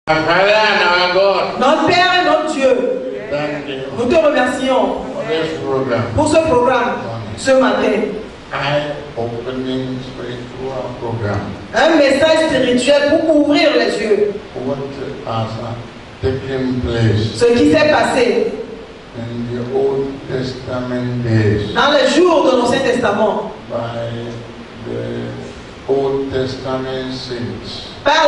Notre Père et notre Dieu, nous te remercions pour ce programme ce matin. Un message spirituel pour ouvrir les yeux. Ce qui s'est passé dans les jours de l'Ancien Testament par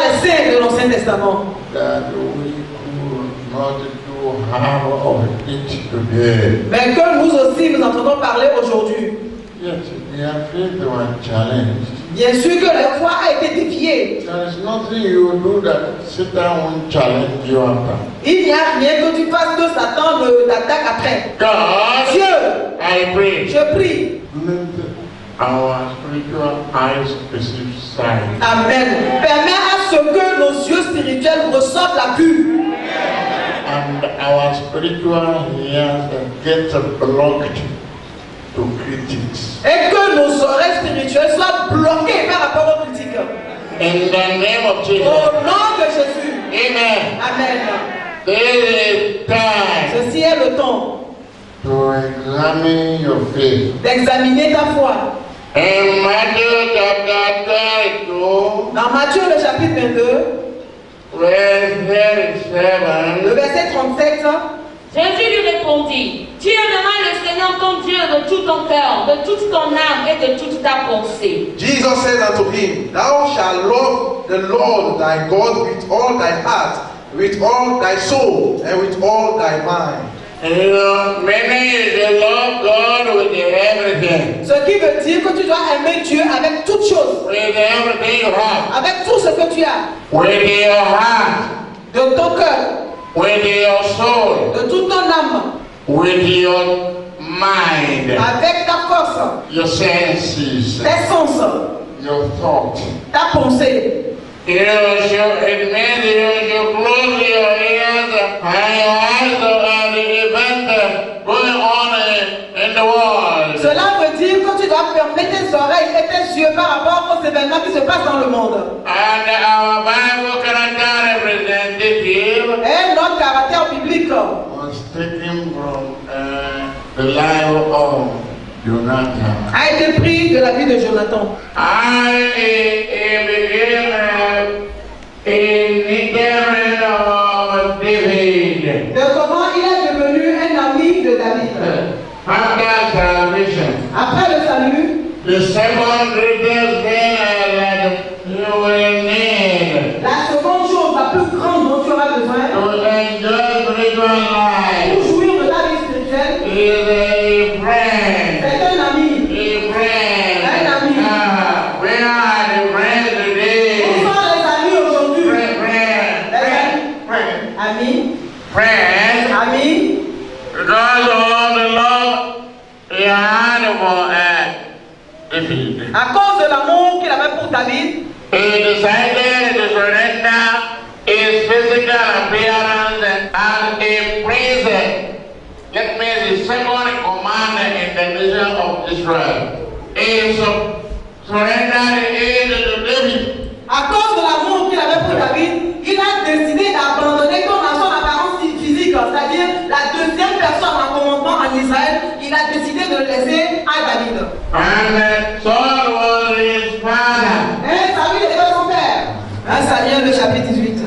les saints de l'Ancien Testament, mais que nous aussi nous entendons parler aujourd'hui. Bien sûr que la foi a été défiée. Il n'y a rien que tu fasses que Satan ne t'attaque après. Dieu, je prie. Amen. Permets à ce que nos yeux spirituels reçoivent la vue. And our spiritual ears get blocked to critics. Et que nos oreilles spirituelles soient bloquées par rapport aux critiques. In the name of Jesus. Au nom de Jésus. Amen. Amen. There is time. Ceci est le temps to examine your faith. D'examiner ta foi. In Matthew chapter 32. Dans Matthieu le chapitre 22. Le verset 37. Jésus lui répondit: Tu aimeras le Seigneur ton Dieu de tout ton cœur, de toute ton âme et de toute ta pensée. Jesus said unto him, Thou shalt love the Lord thy God with all thy heart, with all thy soul, and with all thy mind. Many love God with everything. Ce qui veut dire que tu dois aimer Dieu avec toutes choses. With everything you have. Avec tout ce que tu as. With your heart. De ton cœur. With your soul. De toute ton âme. With your mind. Avec ta force. Your senses. Tes sens. Your thought. Ta pensée. It means you close your ears and your eyes on the event going on in the world. Cela veut dire que tu dois fermer tes oreilles et tes yeux par rapport aux événements qui se passent dans le monde. And our Bible character representative et notre caractère biblique was taken from the life of Jonathan. A été pris de la vie de Jonathan. De comment il est devenu un ami de David. Après le salut, the second greatest thing that you will need. La seconde chose la plus grande dont tu auras besoin To enjoy spiritual life. Pour jouir de ta vie spirituelle Is a friend. C'est un ami. A friend. Un ami. Where are the friends today? Où sont les amis aujourd'hui? Friend. Amis. Friend. Amis. Because of the love he had for David. À cause de l'amour qu'il avait pour David, He decided to surrender his physical appearance as a prince. That means the second commander in the nation of Israel. He surrendered it to David. à cause de l'amour qu'il avait pour David, il a décidé d'abandonner comme dans son apparence physique, c'est-à-dire la deuxième personne en commandement en Israël, il a décidé de le laisser à David. And Saul was his father. Et Saül était son père. 1 Samuel le chapitre 18.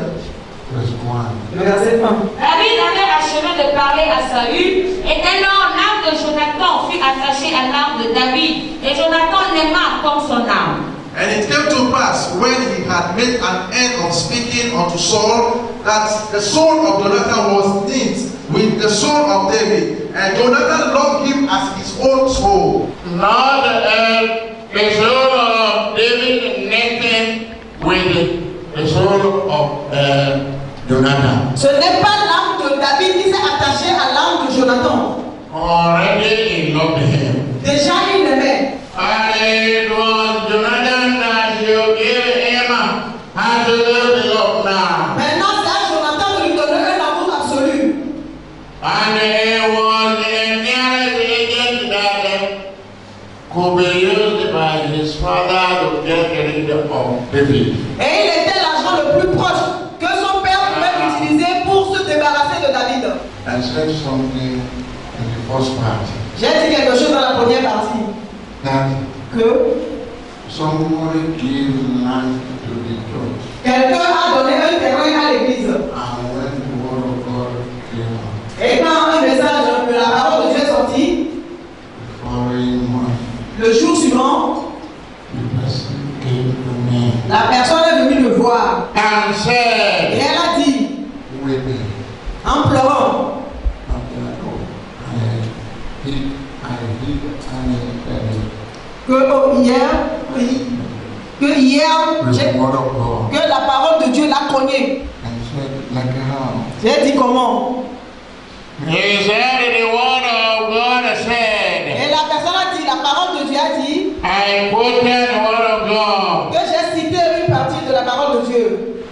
Le verset 1. David avait achevé de parler à Saül, et dès lors l'âme de Jonathan fut attachée à l'âme de David, et Jonathan l'aima comme son âme. And it came to pass, when he had made an end of speaking unto Saul, that the soul of Jonathan was knit with the soul of David, and Jonathan loved him as his own soul. Not the soul of David knitting with the soul of Jonathan. Ce n'est pas l'âme de David qui s'est attachée à l'âme de Jonathan. Already he loved him. Déjà il l'aimait. And it was Jonathan that you gave him absolute love now. Maintenant c'est à Jonathan de lui donner un amour absolu. And it was the nearest agent that could be used by his father to get rid of David. Et il était l'agent le plus proche que son père pouvait said something in the first part J'ai dit quelque chose dans la première partie. that Que somebody gave land to the church, quelqu'un a donné un terrain à l'église. and when the word of God came out, Et quand un message de la parole de Dieu est sorti, the following month, le jour suivant, the person came to me la personne est venue me voir. and Et said, elle a dit, weeping. en pleurant, que hier, que la parole de Dieu l'a cogné. J'ai dit comment? he said, the word of God said, Et la personne a dit, la parole de Dieu a dit, I quoted the word of God. que j'ai cité une partie de la parole de Dieu.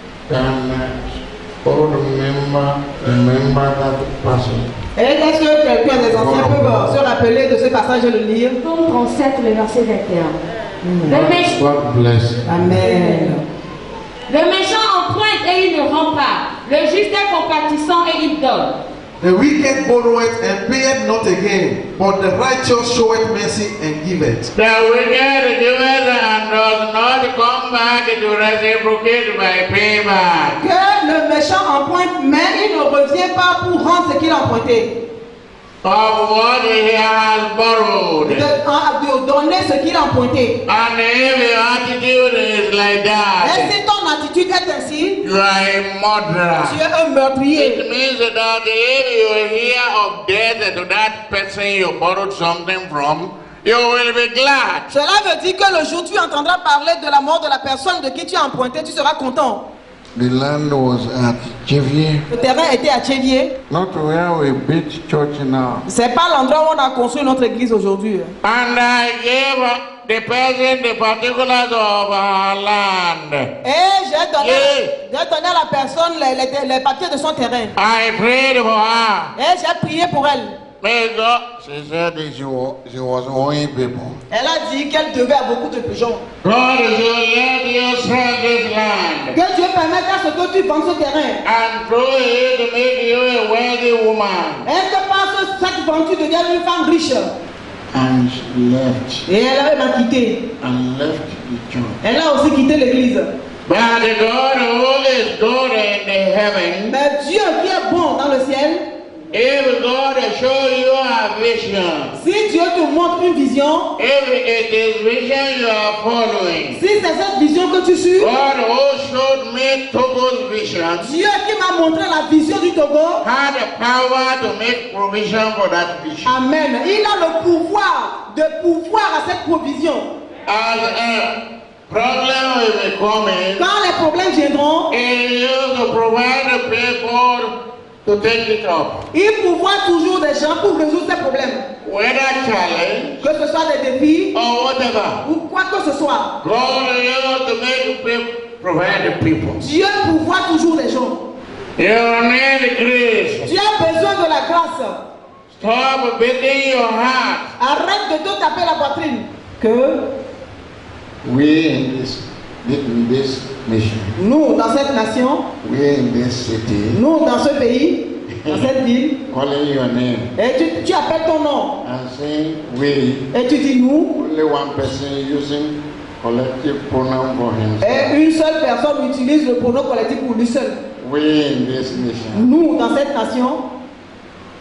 Remember that person. Et est-ce que quelqu'un des anciens peut se rappeler de ce passage et le lire? Psaume 37, le verset 21. God bless you. Amen. Le méchant emprunte et il ne rend pas. Le juste est compatissant et il donne. The wicked borroweth and payeth not again, but the righteous showeth mercy and giveth. The wicked giveth and does not come back to reciprocate by payback. Que le méchant emprunte, mais il ne revient pas pour rendre ce qu'il a emprunté. Of what he has borrowed. De donner ce qu'il a emprunté. And if your attitude is like Et that, si ton attitude est ainsi, you are a tu murderer. es un meurtrier. It means that if you hear of death to that person you borrowed something from, you will be glad. Cela veut dire que le jour où tu entendras parler de la mort de la personne de qui tu as emprunté, tu seras content. The land was at Chevier, Le terrain était à Chevier. not where we built church now. C'est pas l'endroit où on a construit notre église aujourd'hui. And I gave the person the particulars of our land. Et j'ai donné à la personne les papiers de son terrain. I prayed for her. Et j'ai prié pour elle. May God, She said she was owing people. Elle a dit qu'elle devait à beaucoup de gens. God should let you sell this land Que Dieu permette à ce que tu vendes ce terrain. and through it to make you a wealthy woman. Et que par cette vente, tu deviennes une femme riche. And she left. Et elle m'a quitté. And left the church. Elle a aussi quitté l'église. But the God who is good in the heaven, Mais Dieu qui est bon dans le ciel, if God show you a vision, si Dieu te montre une vision, if it is vision you are following, si c'est cette vision que tu suis, God who showed me Togo's vision Dieu qui m'a montré la vision du Togo, had the power to make provision for that vision. Amen. Il a le pouvoir de pouvoir à cette provision. As a problem will be coming, Quand les problèmes viendront, he used to provide the people to take it up. il pourvoit toujours des gens pour résoudre ces problèmes. Whether challenge Que ce soit des défis or whatever, ou quoi que ce soit. God used to make people provide the people. Dieu pourvoit toujours des gens. You need grace. Tu as besoin de la grâce. Stop beating your heart. Arrête de te taper la poitrine. Que We in this nation, nous, dans cette nation, we in this city, nous, dans ce pays, dans cette ville, calling your name et tu appelles ton nom. and saying we, Et tu dis nous, only one person using collective pronoun for himself. et une seule personne utilise le pronom collectif pour lui seul. We in this nation. Nous, dans cette nation,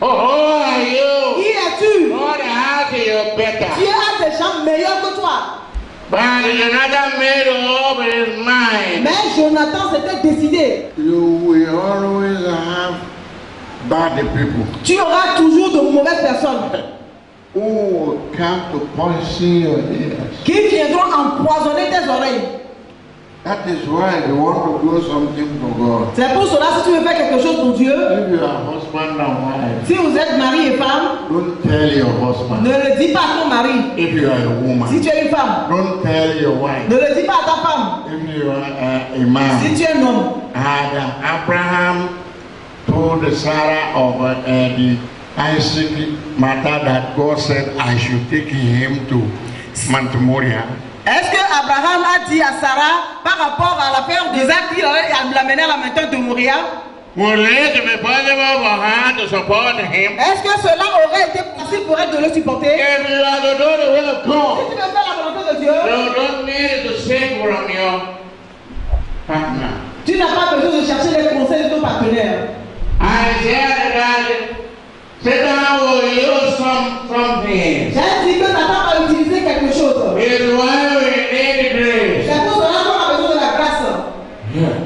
Oh, who are you? qui es-tu? God has you better. Dieu a des gens meilleurs que toi. But Jonathan made up his mind. Mais Jonathan s'était décidé. You will always have bad people Tu auras toujours de mauvaises personnes who will come to poison your ears. qui viendront empoisonner tes oreilles. That is why you want to do something for God. C'est pour cela, si tu veux faire quelque chose pour Dieu, If you are husband and wife, si vous êtes mari et femme, don't tell your husband. ne le dis pas à ton mari. If you are a Si woman, tu es une femme, don't tell your wife. ne le dis pas à ta femme. If you are a Si man, tu es un homme, and Abraham told Sarah of the Isaac matter that God said I should take him to Mount Moriah. est-ce que Abraham a dit à Sarah par rapport à l'affaire d'Isaac qu'il allait l'amener à la montagne de Moria? would it be possible for her to support him? Est-ce que cela aurait été possible pour elle de le supporter? If you are to do the will of Si God, tu veux faire la volonté de Dieu, you don't need to seek from your partner. tu n'as pas besoin de chercher les conseils de ton partenaire. I said that Satan will use something. J'ai dit que Satan va utiliser quelque chose. It's why we need grace. C'est pour cela qu'on a besoin de la grâce. Yeah.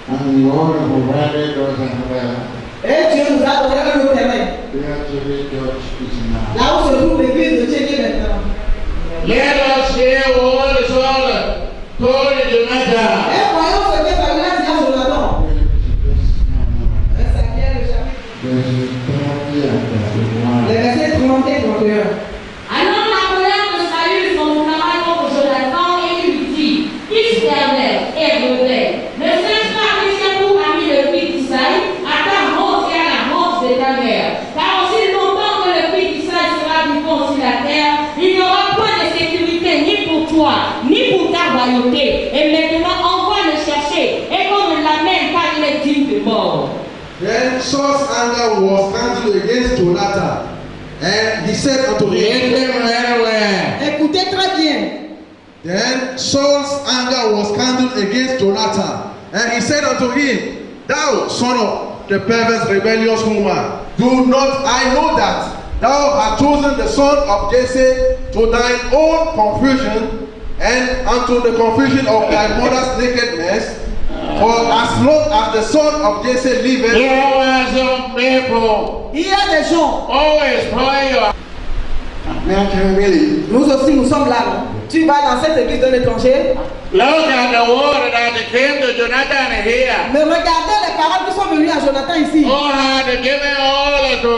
And the Lord provided us and Et Dieu nous a donné le terrain. where Chile Church is now. Là où se trouve l'église de Tchéké maintenant. Let us hear what the Lord told Jonathan. Et voyons ce que Samuel a dit à Jonathan. Les versets 30 et 31. Alors la colère de Saül s'enflamma contre Jonathan et lui dit, Fils d'Hermès et rebelle, ne cesse pas risquer pour ami le fils d'Isaïe à ta mort et à la mort de ta mère. Car aussi longtemps que le fils d'Isaïe sera vivant sur la terre, il n'y aura point de sécurité ni pour toi, ni pour ta royauté. Et maintenant envoie le chercher et qu'on ne l'amène car il est digne de mort. Then Saul's anger was kindled against Jonathan, and he said unto him, Listen very well. Écoutez très bien. Then Saul's anger was kindled against Jonathan, and he said unto him, Thou son of the perverse rebellious woman, do not I know that thou hast chosen the son of Jesse to thine own confusion, and unto the confusion of thy mother's nakedness? For as long as the son of Jesse liveth, There were some people Il y a des gens, always pray your nous aussi nous sommes là. Non? Tu vas dans cette église d'un étranger, look at the word that came to Jonathan here. mais regardez les paroles qui sont venues à Jonathan ici, God had given all to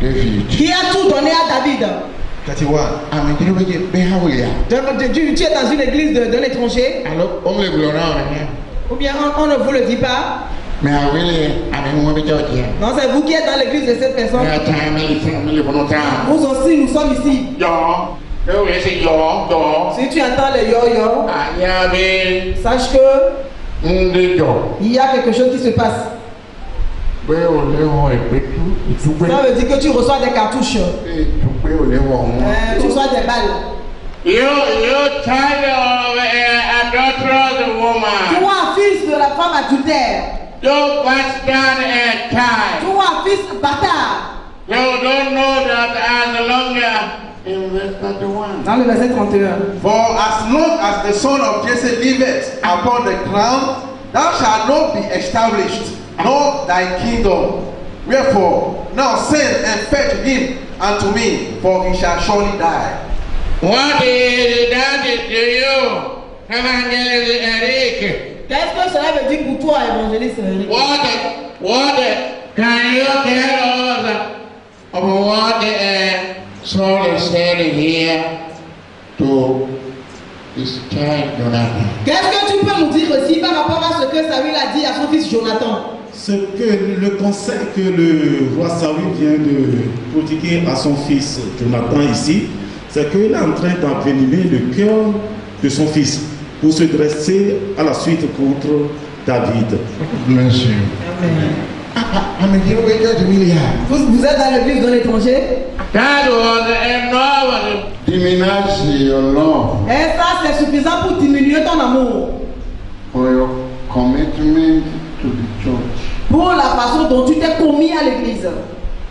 David. qui a tout donné à David. 31. I'm in the behavior. Tu es dans une église d'un étranger, Alors, only we are now. ou bien on ne vous le dit pas. Mais I really, I mean, we church here. Non, c'est vous qui êtes dans l'église de cette personne. There are family for no time. Nous aussi, nous sommes ici. Yo. They will say yo. Si tu entends les yo-yo, Anyabe. sache que Yo. il y a quelque chose qui se passe. Ça veut dire que tu reçois des cartouches, tu reçois des balles. You child of an adulterous woman. Toi, fils de la femme adultère. You bastard a child. Toi, fils bâtard. You don't know that as long as in verse 31. Dans le verset 31. For as long as the son of Jesse liveth upon the crown, thou shalt not be established, nor thy kingdom. Wherefore, now send and fetch him unto me, for he shall surely die. What is that to you, Evangelist Eric? Qu'est-ce que cela veut dire pour toi, évangéliste Eric? What can you tell us of what Saul said here to his child Jonathan? Qu'est-ce que tu peux nous dire aussi par rapport à ce que Saül a dit à son fils Jonathan? Ce que le conseil que le roi Saül vient de prodiguer à son fils Jonathan ici, c'est qu'il est en train d'envenimer le cœur de son fils pour se dresser à la suite contre David. Bless you. Amen. Vous êtes dans l'église de l'étranger? That was enough. Diminish your love Et ça, c'est suffisant pour diminuer ton amour. for your commitment to the church. Pour la façon dont tu t'es commis à l'église.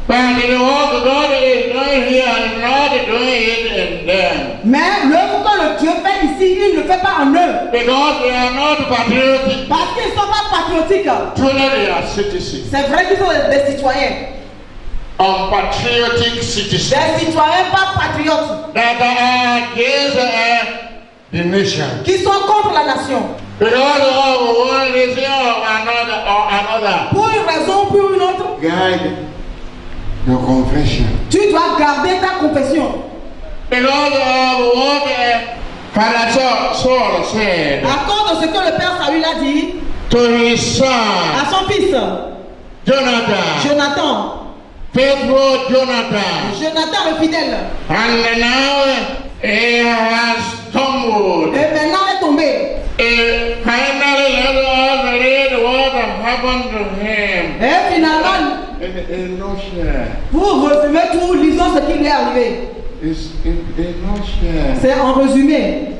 But the work God is doing here is not doing it in them. Mais l'œuvre que le Dieu fait ici, il ne le fait pas en eux. Because they are not patriotic. Parce qu'ils ne sont pas patriotiques. Truly they are citizens. C'est vrai qu'ils sont des citoyens. Unpatriotic citizens. Des citoyens pas patriotes. That are against The nation. Qui sont contre la nation. because of one reason or another. Pour une raison ou pour une autre. Guide your confession. Tu dois garder ta confession. Because of what Father Saul said À cause de ce que le père Saül a dit to his son à son fils Jonathan, Jonathan. faithful Jonathan, Jonathan le fidèle. and now he has stumbled. Et maintenant est tombé. He finally let us read what happened to him? Et finalement, In nutshell, pour résumer tout, lisons ce qui lui est arrivé. it's in nutshell. C'est en résumé.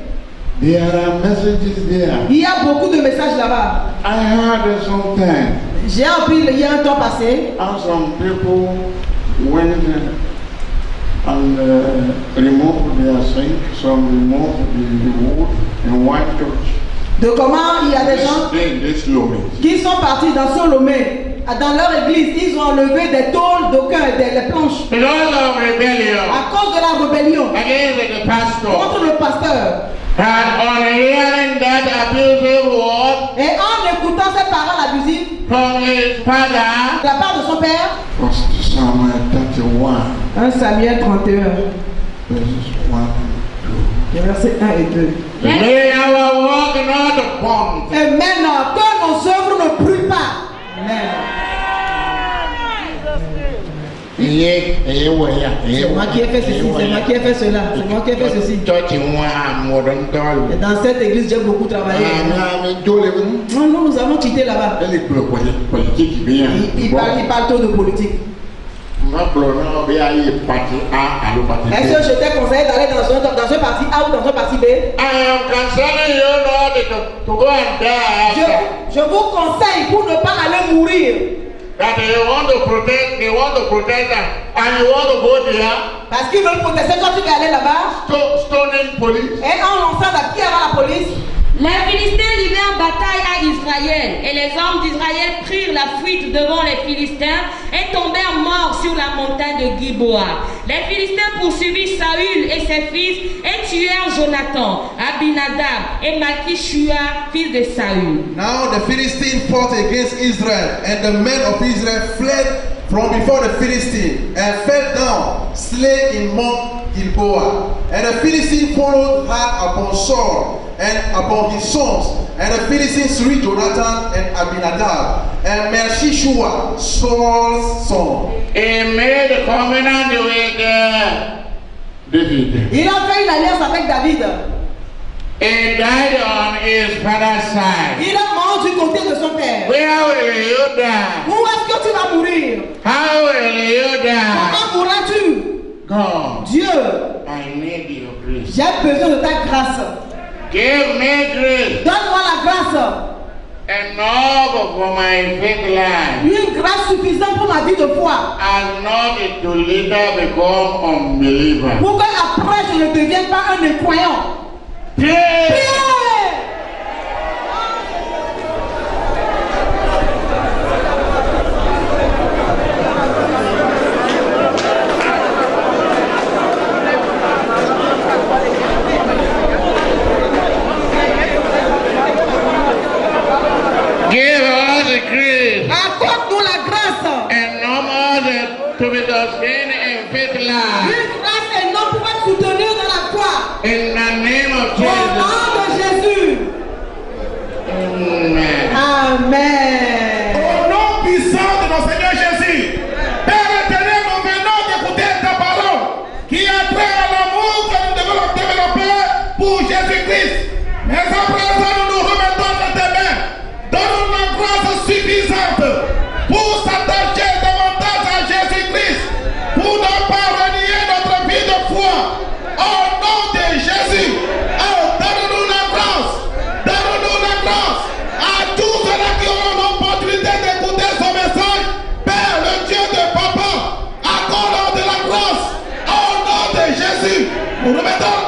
There are messages there. Il y a beaucoup de messages là-bas. I heard something. J'ai appris il y a un temps passé. How some people went and removed their sink, some removed the wood in one church. De comment il y a des gens This Lomé. qui sont partis dans Solomé. Dans leur église, ils ont enlevé des tôles d'aucun, des planches. Because of rebellion À cause de la rébellion against the pastor. contre le pasteur. And on hearing that abusive word Et en écoutant ces paroles abusives from his father, de la part de son père, 1 Samuel 31, 1 Samuel 31, verses 1 and 2. versets 1 et 2. May our work not burn. Et maintenant, que nos œuvres ne brûlent pas. Amen. C'est moi qui ai fait ceci, c'est moi qui ai fait cela, c'est moi qui ai fait ceci. Et dans cette église, j'ai beaucoup travaillé. Non, nous avons quitté là-bas. Il parle trop de politique. Est-ce que je t'ai conseillé d'aller dans un parti A ou dans un parti B? Je vous conseille pour ne pas aller mourir. That they want to protect them, and you want to go there, Parce qu'ils veulent protester quand tu vas aller là-bas. stoning police. Et en lançant la pierre à la police. Les Philistins livrèrent bataille à Israël, et les hommes d'Israël prirent la fuite devant les Philistins et tombèrent morts sur la montagne de Gilboa. Les Philistins poursuivirent Saül et ses fils et tuèrent Jonathan, Abinadab et Malchishua, fils de Saül. Now the Philistines fought against Israel, and the men of Israel fled from before the Philistines and fell down, slain in Mount Gilboa. And the Philistines followed hard upon Saul and upon his sons. And the Philistines slew Jonathan and Abinadab and Melchishua, Saul's son. He made a covenant with David. Il a fait une alliance avec David. He died on his father's side. Il est mort du côté de son père. Where will you die? Où est-ce que tu vas mourir? How will you die? Comment mourras-tu? God, Dieu, I need your grace. j'ai besoin de ta grâce. Give me grace Donne-moi la grâce. enough for my faith life, Une grâce suffisante pour ma vie de foi. and not to later become unbeliever. Pour que après je ne devienne pas un incroyant. Pray. Priez! Give us the grace Accorde-nous la grâce. and no more to be sustained in faith life. Une grâce et non pour être soutenu dans la foi. In the name of Au Jesus. nom de Jésus. Amen. Amen. Au nom puissant de notre Seigneur Jésus, Père éternel, nous venons d'écouter ta parole qui a trait à l'amour que nous devons développer pour Jésus-Christ. Mais à présent, nous nous remettons dans tes mains. Donne-nous la grâce suffisante pour s'attacher davantage à Jésus-Christ, pour ne pas renier notre vie de foi. Au nom de Jésus, donne-nous la grâce. Donne-nous la grâce à tous ceux qui auront l'opportunité d'écouter ce message. Père, le Dieu de papa, accorde de la grâce. Au nom de Jésus, nous remettons